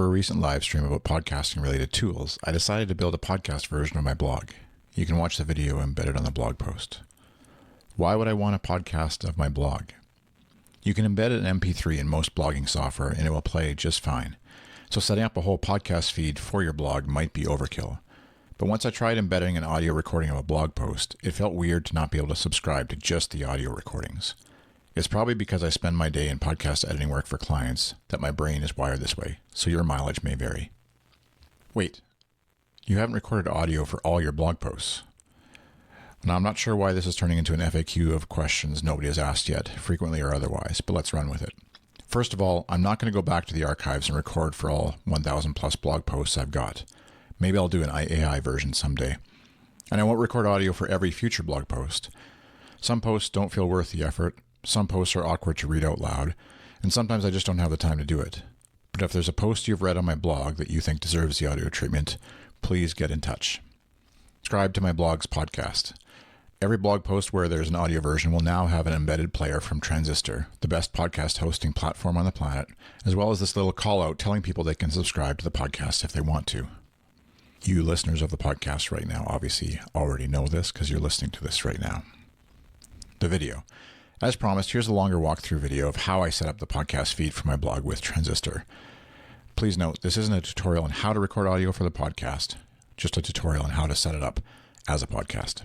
For a recent live stream about podcasting related tools, I decided to build a podcast version of my blog. You can watch the video embedded on the blog post. Why would I want a podcast of my blog? You can embed an MP3 in most blogging software and it will play just fine. So setting up a whole podcast feed for your blog might be overkill. But once I tried embedding an audio recording of a blog post, it felt weird to not be able to subscribe to just the audio recordings. It's probably because I spend my day in podcast editing work for clients that my brain is wired this way, so your mileage may vary. Wait, you haven't recorded audio for all your blog posts. Now, I'm not sure why this is turning into an FAQ of questions nobody has asked yet, frequently or otherwise, but let's run with it. First of all, I'm not going to go back to the archives and record for all 1,000 plus blog posts I've got. Maybe I'll do an AI version someday. And I won't record audio for every future blog post. Some posts don't feel worth the effort. Some posts are awkward to read out loud, and sometimes I just don't have the time to do it. But if there's a post you've read on my blog that you think deserves the audio treatment, please get in touch. Subscribe to my blog's podcast. Every blog post where there's an audio version will now have an embedded player from Transistor, the best podcast hosting platform on the planet, as well as this little call out telling people they can subscribe to the podcast if they want to. You listeners of the podcast right now obviously already know this because you're listening to this right now. The video. As promised, here's a longer walkthrough video of how I set up the podcast feed for my blog with Transistor. Please note, this isn't a tutorial on how to record audio for the podcast, just a tutorial on how to set it up as a podcast.